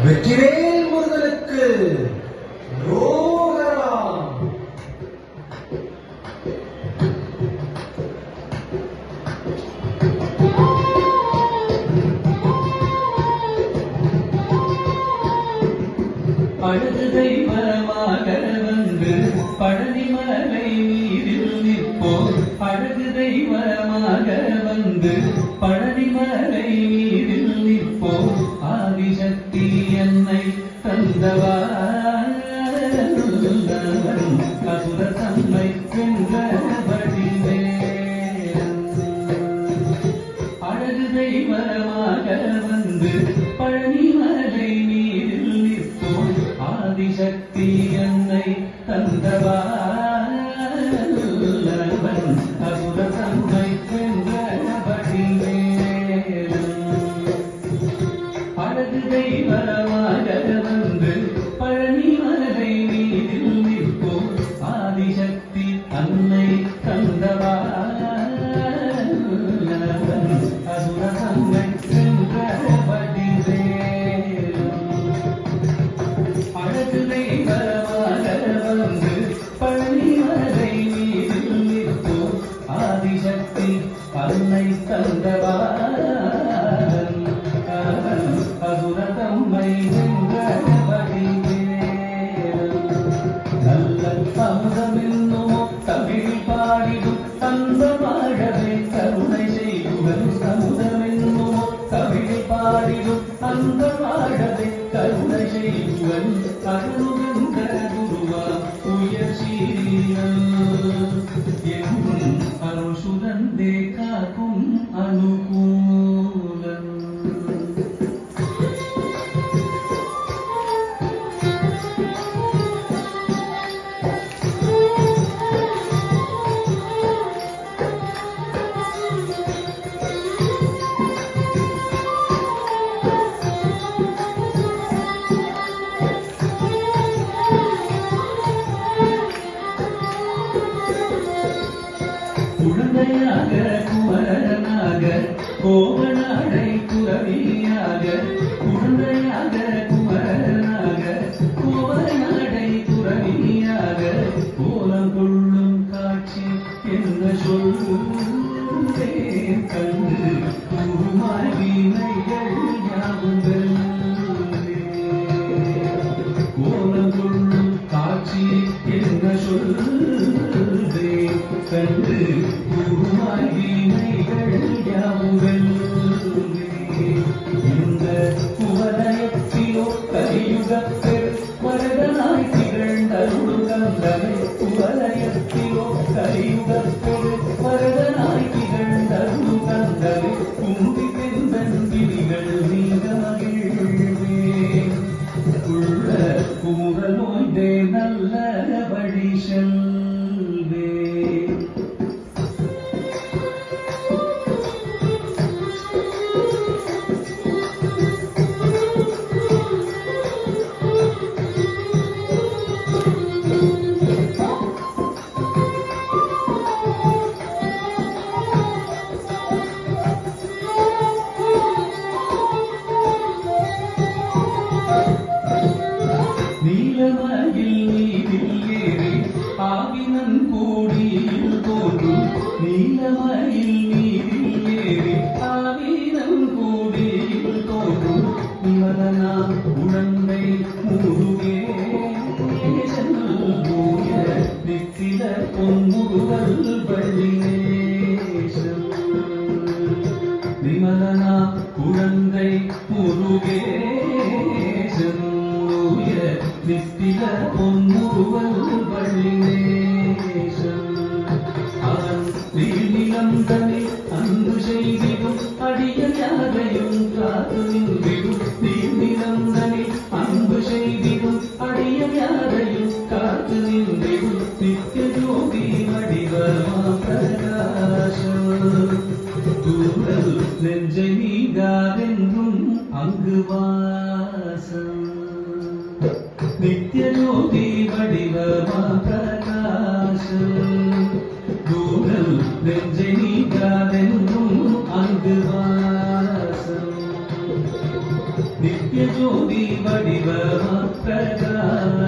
வெற்றிவேல் முருகனுக்கு ரோகரா. அழகு தெய்வமாக வந்து பழனிமலை மீதில் நிற்போம். அழகு தெய்வமாக வந்து பழனிமலை மீதில் நிற்போம். ஆதிசக்தி என்னை தந்தவா அசுர தம்மை வென்றபடி அழகு தெய்வமாக வந்து பழனிமலை மீதில் நிற்போம். ஆதிசக்தி என்னை தந்தவா அசுர தம்மை வென்றபடி அழகு தெய்வமாக வந்து பழனிமலை மீதில் நிற்போம். ஆதிசக்தி அன்னை தந்தவா அசுர தம்மை வென்றபடி அழகு தெய்வமாக வந்து பழனிமலை மீதில் நிற்போம். ஆதிசக்தி அன்னை தந்தவா அசுர தம்மை வென்றபடி நல்ல அமுதமென்னுமோ தமிழ் பாடிடும் தந்த வாழவே கருணை செய்யுவன். அமுதமென்னுமோ தமிழ் பாடிடும் அந்த வாழவே கருணை செய்யுவன். அருளுகின்ற குருவா உயர்சீரன் என்றும் அருள் சுரந்தே காக்கும் அனுகூலன். குழந்தையாக குமரனாக கோவனாடை துறவியாக. குழந்தையாக குமரனாக கோவனாடை துறவியாக. கோலம் கொள்ளும் காட்சி என்ன சொல்லுவேன் கண்டு உருமாகினைகள் யாவுங்கள். கோலம் கொள்ளும் காட்சி என்ன சொல்லுவேன் கண்டு உருமாகினைகள் யாவுங்கள். இந்த குவலயத்திலோ கலியுகப்பெரு வரதனாய் திகழ்ந்தருள் கந்தனை. குவலயத்திலோ கலியுகப்பெரு வரதனாய் திகழ்ந்தருள் கந்தனை. கும்பி பெருந்தன் விழிகள் நீங்க மகிழ்வே உள்ள குமுறல் நோய்தே நல்ல வழி செல்வே. நீலமயில் நீரில் ஏறி ஆவினன் கோடியில் தோன்றும். நீலமயில் நீரில் ஏறி ஆவினன் கோடியில் தோன்றும். நிமலனா உடந்தை முருகேசன் தூய நித்தில பொன்முருகல் வள்ளிநேசன். நிமலனா குழந்தை முருகேசன் நித்தில பொன்முருவல் வள்ளிநேசன். அவன் நீநிலந்தனை அன்பு செய்திடும் அடியன் யாரையும் காத்து நின்றிடும். நீநிலந்தனை அன்பு செய்திடும் அடியன் யாரையும் காத்து நின்றிடும். நித்திய ஜோதி வடிவமா பிரகாசம். தூரல் நெஞ்சை நீங்காதென்றும் அங்கு வாசம். நித்திய ஜோதி வடிவமா பிரகாசம். தூரல் நெஞ்சை நீங்காதென்றும் அங்கு வாசம். நித்திய ஜோதி